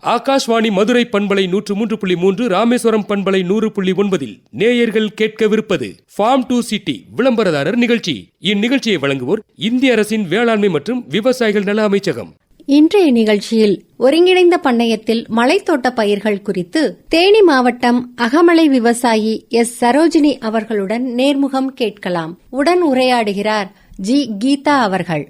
ஆகாஷ்வாணி மதுரை பண்பலை 103.3, ராமேஸ்வரம் பண்பலை 100.9 நேயர்கள் கேட்கவிருப்பது ஃபார்ம் டு சிட்டி விளம்பரதாரர் நிகழ்ச்சி. இந்நிகழ்ச்சியை வழங்குவோர் இந்திய அரசின் வேளாண்மை மற்றும் விவசாயிகள் நல அமைச்சகம். இன்றைய நிகழ்ச்சியில் ஒருங்கிணைந்த பண்ணையத்தில் மலைத்தோட்ட பயிர்கள் குறித்து தேனி மாவட்டம் அகமலை விவசாயி எஸ் சரோஜினி அவர்களுடன் நேர்முகம் கேட்கலாம். உடன் உரையாடுகிறார் ஜி கீதா அவர்கள்.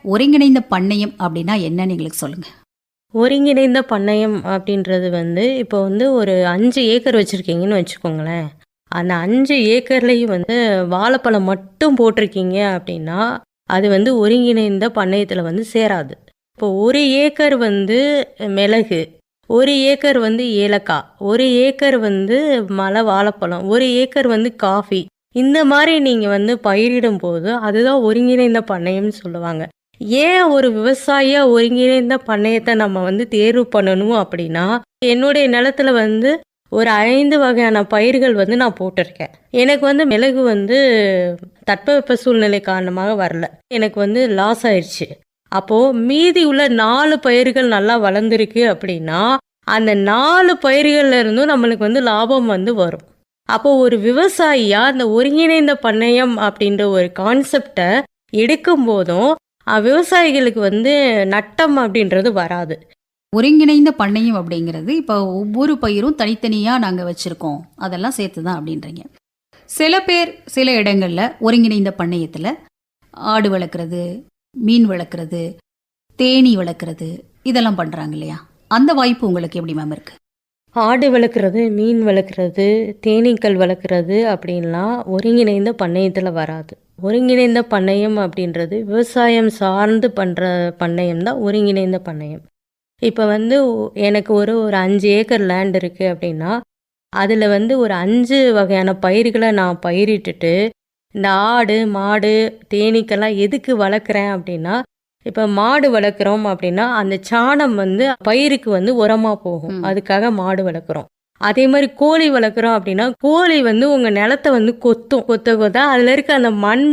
ஒருங்கிணைந்த பண்ணையம் அப்படின்னா என்னன்னு எங்களுக்கு சொல்லுங்க. ஒருங்கிணைந்த பண்ணையம் அப்படின்றது இப்போ ஒரு 5 ஏக்கர் வச்சுருக்கீங்கன்னு வச்சுக்கோங்களேன். அந்த 5 ஏக்கர்லேயும் வாழைப்பழம் மட்டும் போட்டிருக்கீங்க அப்படின்னா அது ஒருங்கிணைந்த பண்ணையத்தில் சேராது. இப்போ 1 ஏக்கர் மிளகு, 1 ஏக்கர் ஏலக்காய், 1 ஏக்கர் மலை வாழைப்பழம், 1 ஏக்கர் காஃபி, இந்த மாதிரி நீங்கள் பயிரிடும் போது அதுதான் ஒருங்கிணைந்த பண்ணையம்னு சொல்லுவாங்க. ஏன் ஒரு விவசாயியா ஒருங்கிணைந்த பண்ணையத்தை நம்ம தேர்வு பண்ணணும் அப்படின்னா, என்னுடைய நிலத்துல ஒரு 5 வகையான பயிர்கள் நான் போட்டிருக்கேன். எனக்கு மிளகு தட்பவெப்ப சூழ்நிலை காரணமாக வரல, எனக்கு லாஸ் ஆயிடுச்சு. அப்போ மீதி உள்ள 4 பயிர்கள் நல்லா வளர்ந்துருக்கு அப்படின்னா அந்த 4 பயிர்கள்ல இருந்தும் நம்மளுக்கு லாபம் வரும். அப்போ ஒரு விவசாயியா அந்த ஒருங்கிணைந்த பண்ணையம் அப்படின்ற ஒரு கான்செப்டை எடுக்கும் போதும் விவசாயிகளுக்கு நட்டம் அப்படின்றது வராது. ஒருங்கிணைந்த பண்ணையம் அப்படிங்கிறது இப்போ ஒவ்வொரு பயிரும் தனித்தனியாக நாங்கள் வச்சுருக்கோம், அதெல்லாம் சேர்த்து தான் அப்படின்றீங்க. சில பேர் சில இடங்களில் ஒருங்கிணைந்த பண்ணையத்தில் ஆடு வளர்க்குறது, மீன் வளர்க்குறது, தேனீ வளர்க்குறது, இதெல்லாம் பண்ணுறாங்க இல்லையா? அந்த வாய்ப்பு உங்களுக்கு எப்படி மேம் இருக்குது? ஆடு வளர்க்குறது, மீன் வளர்க்குறது, தேனீக்கள் வளர்க்குறது அப்படின்லாம் ஒருங்கிணைந்த பண்ணையத்தில் வராது. ஒருங்கிணைந்த பண்ணையம் அப்படின்றது விவசாயம் சார்ந்து பண்ணுற பண்ணையம் தான் ஒருங்கிணைந்த பண்ணையம். இப்போ எனக்கு ஒரு 5 ஏக்கர் லேண்ட் இருக்குது அப்படின்னா அதில் ஒரு 5 வகையான பயிர்களை நான் பயிரிட்டுட்டு இந்த ஆடு மாடு தேனீக்கெல்லாம் எதுக்கு வளர்க்குறேன் அப்படின்னா, இப்போ மாடு வளர்க்குறோம் அப்படின்னா அந்த சாணம் பயிருக்கு உரமாக போகும், அதுக்காக மாடு வளர்க்குறோம். அதே மாதிரி கோழி வளர்க்குறோம் அப்படின்னா கோழி உங்கள் நிலத்தை கொத்தும், கொத்த அதில் இருக்க அந்த மண்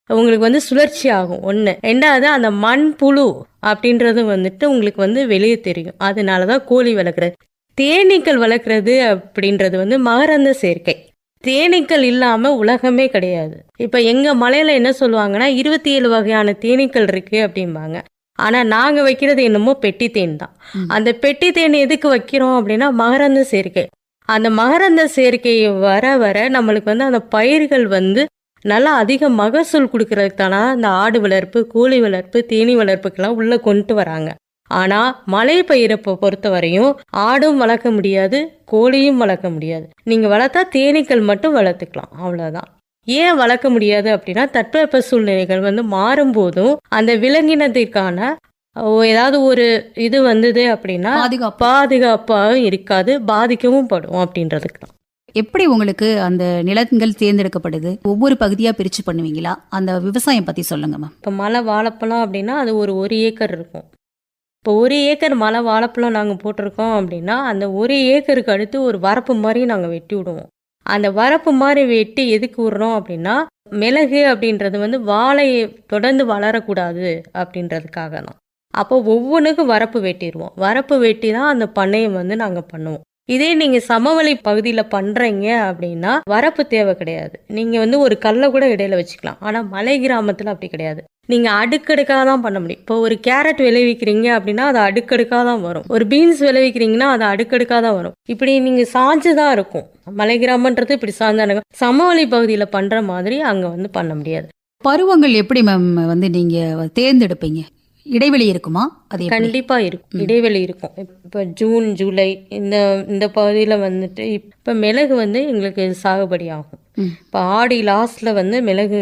உங்களுக்கு சுழற்சி ஆகும். ஒன்று. ரெண்டாவது, அந்த மண் புழு அப்படின்றது உங்களுக்கு வெளியே தெரியும். அதனால தான் கோழி வளர்க்குறது. தேனீக்கள் வளர்க்குறது அப்படின்றது மகரந்த சேர்க்கை. தேனீக்கள் இல்லாமல் உலகமே கிடையாது. இப்போ எங்கள் மலையில் என்ன சொல்லுவாங்கன்னா 27 வகையான தேனீக்கள் இருக்குது அப்படிம்பாங்க. ஆனால் நாங்கள் வைக்கிறது என்னமோ பெட்டி தேன் தான். அந்த பெட்டி தேன் எதுக்கு வைக்கிறோம் அப்படின்னா மகரந்த சேர்க்கை. அந்த மகரந்த சேர்க்கை வர வர நம்மளுக்கு அந்த பயிர்கள் நல்லா அதிக மகசூல் கொடுக்கறதுக்கு தானே இந்த ஆடு வளர்ப்பு, கோழி வளர்ப்பு, தேனீ வளர்ப்புக்கெல்லாம் உள்ளே கொண்டு வராங்க. ஆனால் மலை பயிரை பொறுத்த வரையும் ஆடும் வளர்க்க முடியாது, கோழியும் வளர்க்க முடியாது. நீங்கள் வளர்த்தா தேனீக்கள் மட்டும் வளர்த்துக்கலாம், அவ்வளோதான். ஏன் வளர்க்க முடியாது அப்படின்னா தட்பவெப்ப சூழ்நிலைகள் மாறும்போதும் அந்த விலங்கினத்திற்கான ஏதாவது ஒரு இது வந்தது அப்படின்னா பாதுகாப்பாகவும் இருக்காது, பாதிக்கவும் படும் அப்படின்றதுக்கு தான். எப்படி உங்களுக்கு அந்த நிலங்கள் தேர்ந்தெடுக்கப்படுது? ஒவ்வொரு பகுதியாக பிரித்து பண்ணுவீங்களா? அந்த விவசாயம் பற்றி சொல்லுங்க மேம். இப்போ மலை வாழைப்பழம் அப்படின்னா அது ஒரு 1 ஏக்கர் இருக்கும். இப்போ 1 ஏக்கர் மலை வாழைப்பழம் நாங்கள் போட்டிருக்கோம் அப்படின்னா அந்த 1 ஏக்கருக்கு அடுத்து ஒரு வரப்பு மாதிரி நாங்கள் வெட்டி விடுவோம். அந்த வரப்பு மாதிரி வெட்டி எதுக்கு விடுறோம் அப்படின்னா மிளகு அப்படின்றது வாழையை தொடர்ந்து வளரக்கூடாது அப்படின்றதுக்காக தான். அப்போ ஒவ்வொன்றுக்கும் வரப்பு வெட்டிடுவோம். வரப்பு வெட்டி தான் அந்த பண்ணையம் நாங்கள் பண்ணுவோம். இதே நீங்கள் சமவெளி பகுதியில் பண்ணுறீங்க அப்படின்னா வரப்பு தேவை கிடையாது. நீங்கள் ஒரு கல்லை கூட இடையில வச்சுக்கலாம். ஆனால் மலை கிராமத்தில் அப்படி கிடையாது. நீங்கள் அடுக்கடுக்காக தான் பண்ண முடியும். இப்போ ஒரு கேரட் விளைவிக்கிறீங்க அப்படின்னா அது அடுக்கடுக்காக தான் வரும். ஒரு பீன்ஸ் விளைவிக்கிறீங்கன்னா அது அடுக்கடுக்காக தான் வரும். இப்படி நீங்கள் சாஞ்சு தான் இருக்கும். மலை கிராமன்றது இப்படி சார்ந்தான. சமவெளி பகுதியில் பண்ணுற மாதிரி அங்கே பண்ண முடியாது. பருவங்கள் எப்படி மேம் நீங்கள் தேர்ந்தெடுப்பீங்க? இடைவெளி இருக்குமா? அது கண்டிப்பாக இருக்கும், இடைவெளி இருக்கும். இப்போ ஜூன் ஜூலை இந்த பகுதியில் இப்போ மிளகு எங்களுக்கு சாகுபடி ஆகும். இப்போ ஆடி லாஸ்ட்ல மிளகு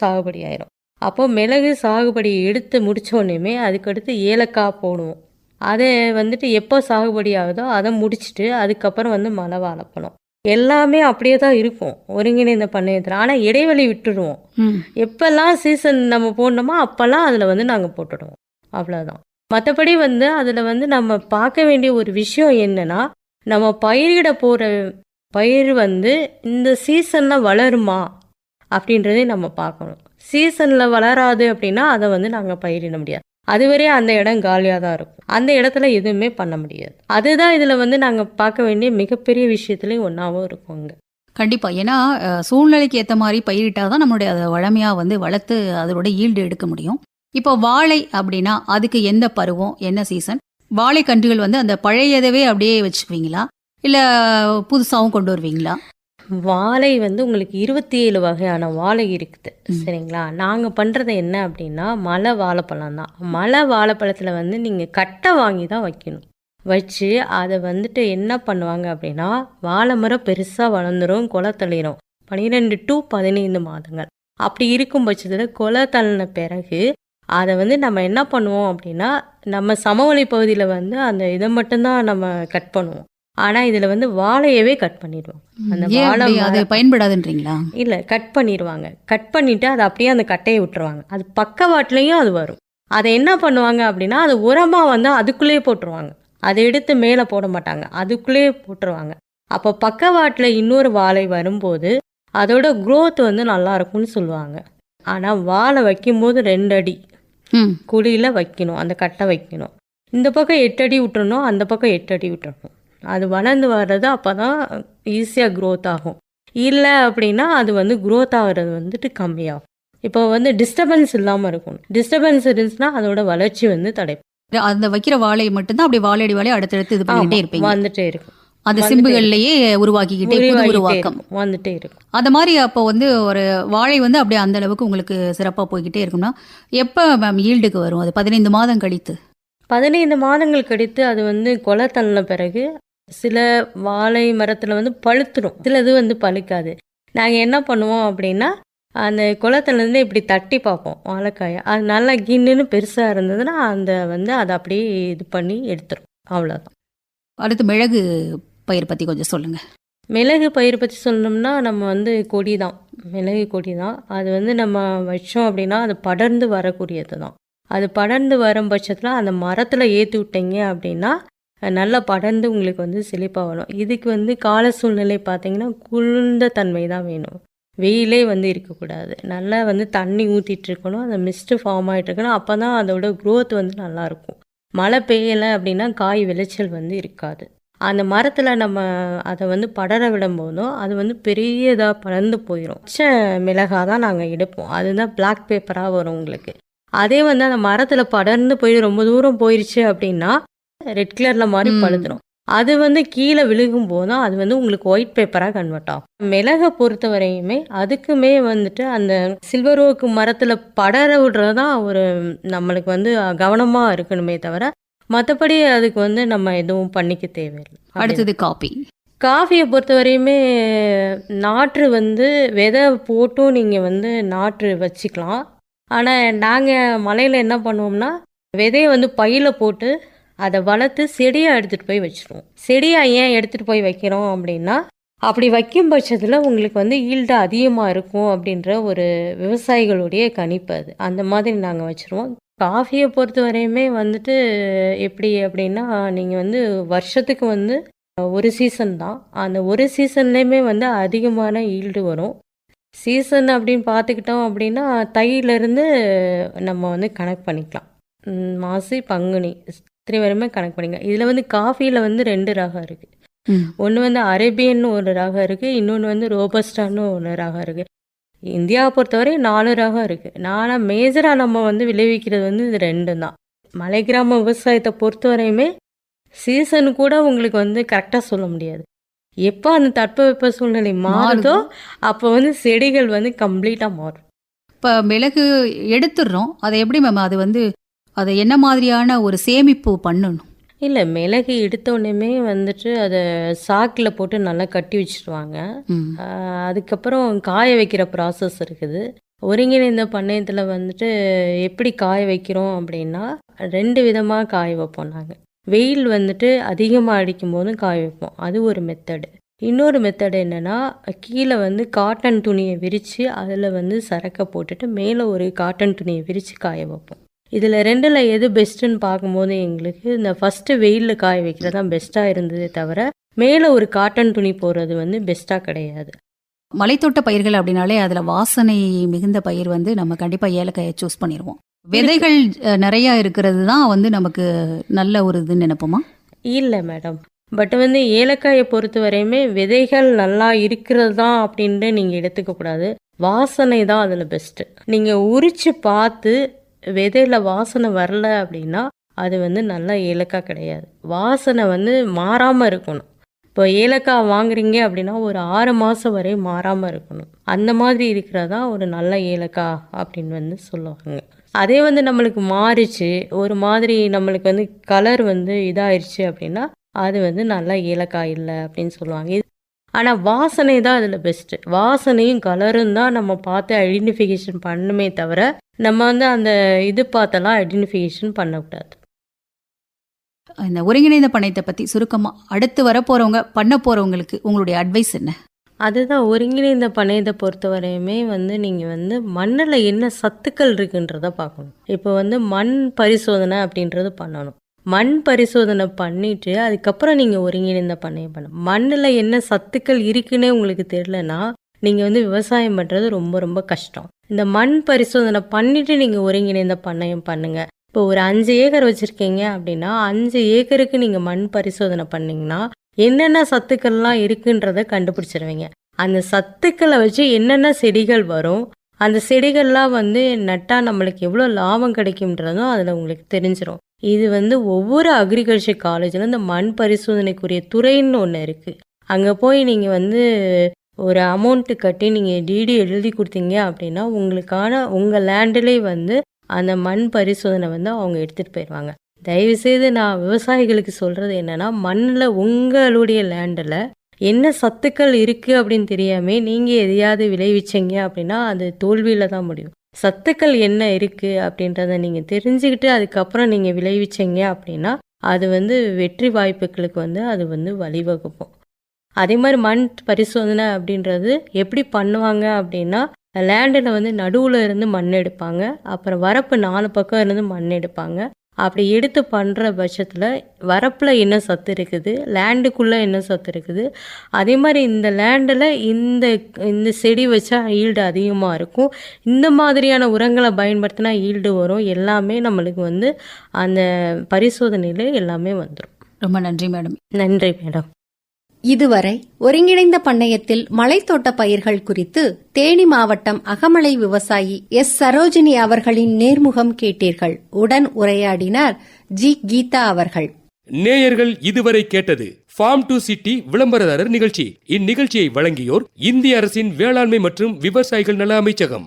சாகுபடி ஆயிரும். அப்போ மிளகு சாகுபடி எடுத்து முடிச்சோடனே அதுக்கடுத்து ஏலக்காய் போடுவோம். அதை எப்போ சாகுபடி ஆகுதோ அதை முடிச்சுட்டு அதுக்கப்புறம் மலை வாழைப்பழம் எல்லாமே அப்படியே தான் இருக்கும் ஒருங்கிணைந்த பண்ணையத்தில். ஆனால் இடைவெளி விட்டுடுவோம். எப்பெல்லாம் சீசன் நம்ம போடணுமோ அப்போல்லாம் அதில் நாங்கள் போட்டுடுவோம், அவ்வளோதான். மற்றபடி அதில் நம்ம பார்க்க வேண்டிய ஒரு விஷயம் என்னன்னா, நம்ம பயிரிட போகிற பயிர் இந்த சீசனில் வளருமா அப்படின்றதே நம்ம பார்க்கணும். சீசனில் வளராது அப்படின்னா அதை நாங்கள் பயிரிட முடியாது. அதுவரை அந்த இடம் காலியாக தான் இருக்கும். அந்த இடத்துல எதுவுமே பண்ண முடியாது. அதுதான் இதில் வந்து நாங்கள் பார்க்க வேண்டிய மிகப்பெரிய விஷயத்துலேயும் ஒன்றாவும் இருக்குங்க. கண்டிப்பா. ஏன்னா சூழ்நிலைக்கு ஏற்ற மாதிரி பயிரிட்டாதான் நம்மளுடைய அதை வளமையா வளர்த்து அதோட ஈல்டு எடுக்க முடியும். இப்போ வாழை அப்படின்னா அதுக்கு எந்த பருவம், என்ன சீசன்? வாழை கன்றுகள் அந்த பழையதவே அப்படியே வச்சுக்குவீங்களா, இல்ல புதுசாவும் கொண்டு வருவீங்களா? வாழை வந்து உங்களுக்கு 27 வகையான வாழை இருக்குது. சரிங்களா? நாங்கள் பண்ணுறது என்ன அப்படின்னா மலை வாழைப்பழம் தான். மலை வாழைப்பழத்தில் வந்து நீங்கள் கட்டை வாங்கி தான் வைக்கணும். வச்சு அதை வந்துட்டு என்ன பண்ணுவாங்க அப்படின்னா வாழை மரம் பெருசாக வளர்ந்துடும், கொலை தள்ளிடும். 12 to 15 மாதங்கள் அப்படி இருக்கும் பட்சத்தில் கொலை தள்ளின பிறகு அதை வந்து நம்ம என்ன பண்ணுவோம் அப்படின்னா நம்ம சமவெளி பகுதியில் வந்து அந்த இதை மட்டும்தான் நம்ம கட் பண்ணுவோம். ஆனால் இதில் வந்து வாழையவே கட் பண்ணிடுவோம். அந்த வாழை அது பயன்படாதுன்றீங்களா? இல்லை, கட் பண்ணிடுவாங்க. கட் பண்ணிவிட்டு அதை அப்படியே அந்த கட்டையை விட்டுருவாங்க. அது பக்கவாட்டிலையும் அது வரும். அதை என்ன பண்ணுவாங்க அப்படின்னா அது உரமாக வந்து அதுக்குள்ளேயே போட்டுருவாங்க. அதை எடுத்து மேலே போட மாட்டாங்க, அதுக்குள்ளேயே போட்டுருவாங்க. அப்போ பக்கவாட்டில் இன்னொரு வாழை வரும்போது அதோட growth வந்து நல்லா இருக்கும்னு சொல்லுவாங்க. ஆனால் வாழை வைக்கும்போது 2 அடி குழியில் வைக்கணும், அந்த கட்டை வைக்கணும். இந்த பக்கம் 8 அடி விட்டுறணும், அந்த பக்கம் 8 அடி விட்டுறணும். அது வளர்ந்து வர்றது அப்போ தான் ஈஸியாக growth ஆகும். இல்லை அப்படின்னா அது வந்து growth ஆகிறது வந்துட்டு கம்மியாகும். இப்போ வந்து டிஸ்டர்பன்ஸ் இல்லாமல் இருக்கும். டிஸ்டர்பன்ஸ் இருந்துச்சுன்னா அதோட வளர்ச்சி வந்து தடைப்படும். அந்த வைக்கிற வாழையை மட்டும்தான் அப்படி வாழையடி வாழை அடுத்தடுத்து இது பண்ணிட்டே இருப்பீங்க. வந்துட்டே இருக்கும். அந்த சிம்புகள்லயே உருவாக்கிக்கிட்டே புது உருவாக்கம் வந்துட்டே இருக்கும். அந்த மாதிரி அப்போ ஒரு வாழை அப்படியே அந்த அளவுக்கு உங்களுக்கு சிறப்பாக போய்கிட்டே இருக்கும்னா எப்போ மேம் ஈல்டுக்கு வரும்? அது 15 மாதம் கழித்து. 15 மாதங்கள் கழித்து அது வந்து கொலை தள்ளின பிறகு சில வாழை மரத்தில் வந்து பழுத்துடும், சிலது வந்து பழுக்காது. நாங்கள் என்ன பண்ணுவோம் அப்படின்னா அந்த குளத்துலேருந்து இப்படி தட்டி பார்ப்போம் வாழைக்காயை. அது நல்லா கின்னுன்னு பெருசாக இருந்ததுன்னா அந்த வந்து அதை அப்படியே இது பண்ணி எடுத்துரும். அவ்வளோதான். அடுத்து மிளகு பயிர் பற்றி கொஞ்சம் சொல்லுங்கள். மிளகு பயிர் பற்றி சொல்லணும்னா நம்ம வந்து கொடி தான், மிளகு கொடி தான். அது வந்து நம்ம வச்சோம் அப்படின்னா அது படர்ந்து வரக்கூடியது தான். அது படர்ந்து வரும் பட்சத்தில் அந்த மரத்தில் ஏற்றி விட்டீங்க அப்படின்னா நல்லா படர்ந்து உங்களுக்கு வந்து செழிப்பாக வரும். இதுக்கு வந்து கால சூழ்நிலை பார்த்தீங்கன்னா குளிர்ந்த தன்மை தான் வேணும், வெயிலே வந்து இருக்கக்கூடாது. நல்லா வந்து தண்ணி ஊற்றிட்டு இருக்கணும், அந்த மிஸ்ட்டு ஃபார்ம் ஆகிட்டு இருக்கணும். அப்போ தான் அதோட growth வந்து நல்லாயிருக்கும். மழை பெய்யலை அப்படின்னா காய் விளைச்சல் வந்து இருக்காது. அந்த மரத்தில் நம்ம அதை வந்து படர விடும் போதும் அது வந்து பெரிய இதாக படர்ந்து போயிடும். பச்சை மிளகாய் தான் நாங்கள் எடுப்போம், அதுதான் பிளாக் பேப்பராக வரும் உங்களுக்கு. அதே வந்து அந்த மரத்தில் படர்ந்து போய் ரொம்ப தூரம் போயிடுச்சு அப்படின்னா ரெட் கலரில் மாதிரி பழுத்துடும். அது வந்து கீழே விழுகும் போதும் அது வந்து உங்களுக்கு ஒயிட் பேப்பராக கன்வெர்ட் ஆகும். மிளகை பொறுத்த வரையுமே அதுக்குமே வந்துட்டு அந்த சில்வர் ஓக் மரத்தில் படர விடுறது தான் ஒரு நம்மளுக்கு வந்து கவனமாக இருக்கணுமே தவிர மற்றபடி அதுக்கு வந்து நம்ம எதுவும் பண்ணிக்க தேவையில்லை. அடுத்தது காஃபி. காஃபியை பொறுத்த வரையுமே நாற்று வந்து விதை போட்டும் நீங்கள் வந்து நாற்று வச்சுக்கலாம். ஆனால் நாங்கள் மலையில் என்ன பண்ணுவோம்னா விதையை வந்து பையில் போட்டு அதை வளர்த்து செடியாக எடுத்துகிட்டு போய் வச்சுருவோம். செடியாக ஏன் எடுத்துகிட்டு போய் வைக்கிறோம் அப்படின்னா அப்படி வைக்கும் பட்சத்தில் உங்களுக்கு வந்து ஈல்டு அதிகமாக இருக்கும் அப்படின்ற ஒரு விவசாயிகளுடைய கணிப்பு அது. அந்த மாதிரி நாங்கள் வச்சுருவோம். காஃபியை பொறுத்த வரையுமே வந்துட்டு எப்படி அப்படின்னா நீங்கள் வந்து வருஷத்துக்கு வந்து ஒரு சீசன் தான். அந்த ஒரு சீசன்லேயுமே வந்து அதிகமான ஈல்டு வரும். சீசன் அப்படின்னு பார்த்துக்கிட்டோம் அப்படின்னா தையிலேருந்து நம்ம வந்து கணக்கு பண்ணிக்கலாம். மாசி பங்குனி இத்தனை வரையுமே கணக்கு பண்ணிங்க. இதில் வந்து காஃபியில் வந்து 2 ரகம் இருக்குது. ஒன்று வந்து அரேபியன்னு ஒரு ரகம் இருக்குது, இன்னொன்று வந்து ரோபஸ்டான்னு ஒரு ரகம் இருக்குது. இந்தியாவை பொறுத்தவரை 4 ரகம் இருக்குது. ஆனால் மேஜராக நம்ம வந்து விளைவிக்கிறது வந்து இது 2 தான். மலை கிராம விவசாயத்தை பொறுத்தவரையுமே சீசன் கூட உங்களுக்கு வந்து கரெக்டாக சொல்ல முடியாது. எப்போ அந்த தட்பவெப்ப சூழ்நிலை மாறுதோ அப்போ வந்து செடிகள் வந்து கம்ப்ளீட்டாக மாறும். இப்போ மிளகு எடுத்துடுறோம், அதை எப்படி மேம் அதை என்ன மாதிரியான ஒரு சேமிப்பு பண்ணணும்? இல்லை, மிளகு எடுத்தோடனே வந்துட்டு அதை சாக்கில் போட்டு நல்லா கட்டி வச்சுருவாங்க. அதுக்கப்புறம் காய வைக்கிற ப்ராசஸ் இருக்குது. ஒருங்கிணைந்த பண்ணையத்தில் வந்துட்டு எப்படி காய வைக்கிறோம் அப்படின்னா 2 விதமாக காய வைப்போம் நாங்கள். வெயில் வந்துட்டு அதிகமாக அடிக்கும் போதும் காய வைப்போம், அது ஒரு மெத்தடு. இன்னொரு மெத்தடு என்னென்னா கீழே வந்து காட்டன் துணியை விரித்து அதில் வந்து சரக்கை போட்டுட்டு மேலே ஒரு காட்டன் துணியை விரித்து காய வைப்போம். இதில் 2ல் எது பெஸ்ட்டுன்னு பார்க்கும்போது எங்களுக்கு இந்த ஃபஸ்ட்டு வெயிலில் காய வைக்கிறது தான் பெஸ்ட்டாக இருந்ததே தவிர மேலே ஒரு காட்டன் துணி போடுறது வந்து பெஸ்ட்டாக கிடையாது. மலைத்தோட்ட பயிர்கள் அப்படின்னாலே அதில் வாசனை மிகுந்த பயிர் நம்ம கண்டிப்பாக ஏலக்காயை சூஸ் பண்ணிடுவோம். விதைகள் நிறைய இருக்கிறது தான் வந்து நமக்கு நல்ல ஒரு இதுன்னு நினைப்போமா? இல்லை மேடம். பட் வந்து ஏலக்காயை பொறுத்த வரையுமே விதைகள் நல்லா இருக்கிறது தான் அப்படின்ட்டு நீங்கள் எடுத்துக்கக்கூடாது. வாசனை தான் அதில் பெஸ்ட்டு. நீங்கள் உரித்து பார்த்து விதையில் வாசனை வரல அப்படின்னா அது வந்து நல்ல ஏலக்காய் கிடையாது. வாசனை வந்து மாறாமல் இருக்கணும். இப்போ ஏலக்காய் வாங்குறீங்க அப்படின்னா ஒரு 6 மாதம் வரை மாறாமல் இருக்கணும். அந்த மாதிரி இருக்கிறதா ஒரு நல்ல ஏலக்காய் அப்படின்னு வந்து சொல்லுவாங்க. அதே வந்து நம்மளுக்கு மாறிச்சு, ஒரு மாதிரி நம்மளுக்கு வந்து கலர் வந்து இதாயிருச்சு அப்படின்னா அது வந்து நல்ல ஏலக்காய் இல்லை அப்படின்னு சொல்லுவாங்க. ஆனால் வாசனை தான் அதில் பெஸ்ட்டு. வாசனையும் கலரும் தான் நம்ம பார்த்து ஐடென்டிஃபிகேஷன் பண்ணுமே தவிர நம்ம வந்து அந்த இது பார்த்தெல்லாம் ஐடென்டிஃபிகேஷன் பண்ணக்கூடாது. இந்த ஒருங்கிணைந்த பண்ணையத்தை பற்றி சுருக்கமாக அடுத்து வரப்போகிறவங்க பண்ண போகிறவங்களுக்கு உங்களுடைய அட்வைஸ் என்ன? அதுதான் ஒருங்கிணைந்த பண்ணையத்தை பொறுத்த வரையுமே வந்து நீங்கள் வந்து மண்ணில் என்ன சத்துக்கள் இருக்குன்றத பார்க்கணும். இப்போ வந்து மண் பரிசோதனை அப்படின்றது பண்ணணும். மண் பரிசோதனை பண்ணிட்டு அதுக்கப்புறம் நீங்கள் ஒருங்கிணைந்த பண்ணையம் பண்ணணும். மண்ணில் என்ன சத்துக்கள் இருக்குன்னே உங்களுக்கு தெரியலனா நீங்கள் வந்து விவசாயம் பண்ணுறது ரொம்ப ரொம்ப கஷ்டம். இந்த மண் பரிசோதனை பண்ணிட்டு நீங்கள் ஒருங்கிணைந்த பண்ணையம் பண்ணுங்க. இப்போ ஒரு 5 ஏக்கர் வச்சுருக்கீங்க அப்படின்னா 5 ஏக்கருக்கு நீங்கள் மண் பரிசோதனை பண்ணிங்கன்னா என்னென்ன சத்துக்கள்லாம் இருக்குன்றத கண்டுபிடிச்சிருவீங்க. அந்த சத்துக்களை வச்சு என்னென்ன செடிகள் வரும், அந்த செடிகள்லாம் வந்து நட்டால் நம்மளுக்கு எவ்வளோ லாபம் கிடைக்கும்ன்றதும் அதில் உங்களுக்கு தெரிஞ்சிடும். இது வந்து ஒவ்வொரு அக்ரிகல்ச்சர் காலேஜில் இந்த மண் பரிசோதனைக்குரிய துறைன்னு ஒன்று இருக்குது. அங்கே போய் நீங்கள் வந்து ஒரு அமௌண்ட்டு கட்டி நீங்கள் டிடி எழுதி கொடுத்தீங்க அப்படின்னா உங்களுக்கான உங்கள் லேண்டிலே வந்து அந்த மண் பரிசோதனை வந்து அவங்க எடுத்துகிட்டு போயிடுவாங்க. தயவுசெய்து நான் விவசாயிகளுக்கு சொல்கிறது என்னென்னா, மண்ணில் உங்களுடைய லேண்டில் என்ன சத்துக்கள் இருக்குது அப்படின்னு தெரியாமல் நீங்கள் எதையாவது விளைவிச்சிங்க அப்படின்னா அது தோல்வியில் தான் முடியும். சத்துக்கள் என்ன இருக்குது அப்படின்றத நீங்கள் தெரிஞ்சுக்கிட்டு அதுக்கப்புறம் நீங்கள் விளைவிச்சிங்க அப்படின்னா அது வந்து வெற்றி வாய்ப்புகளுக்கு வந்து அது வந்து வழிவகுக்கும். அதே மாதிரி மண் பரிசோதனை அப்படின்றது எப்படி பண்ணுவாங்க அப்படின்னா, லேண்டில் வந்து நடுவில் இருந்து மண் எடுப்பாங்க, அப்புறம் வரப்பு 4 பக்கம் இருந்து மண் எடுப்பாங்க. அப்படி எடுத்து பண்ணுற பட்சத்தில் வரப்பில் என்ன சத்து இருக்குது, லேண்டுக்குள்ளே என்ன சத்து இருக்குது, அதே மாதிரி இந்த லேண்டில் இந்த செடி வச்சா ஈல்டு அதிகமாக இருக்கும், இந்த மாதிரியான உரங்களை பயன்படுத்தினா ஈல்டு வரும், எல்லாமே நம்மளுக்கு வந்து அந்த பரிசோதனையில் எல்லாமே வந்துடும். ரொம்ப நன்றி மேடம். நன்றி மேடம். இதுவரை ஒருங்கிணைந்த பண்ணையத்தில் மலைத்தோட்ட பயிர்கள் குறித்து தேனி மாவட்டம் அகமலை விவசாயி எஸ் சரோஜினி அவர்களின் நேர்முகம் கேட்டீர்கள். உடன் உரையாடினார் ஜி கீதா அவர்கள். நேயர்கள் இதுவரை கேட்டது ஃபார்ம் டு சிட்டி விளம்பரதாரர் நிகழ்ச்சி. இந்நிகழ்ச்சியை வழங்கியோர் இந்திய அரசின் வேளாண்மை மற்றும் விவசாயிகள் நல அமைச்சகம்.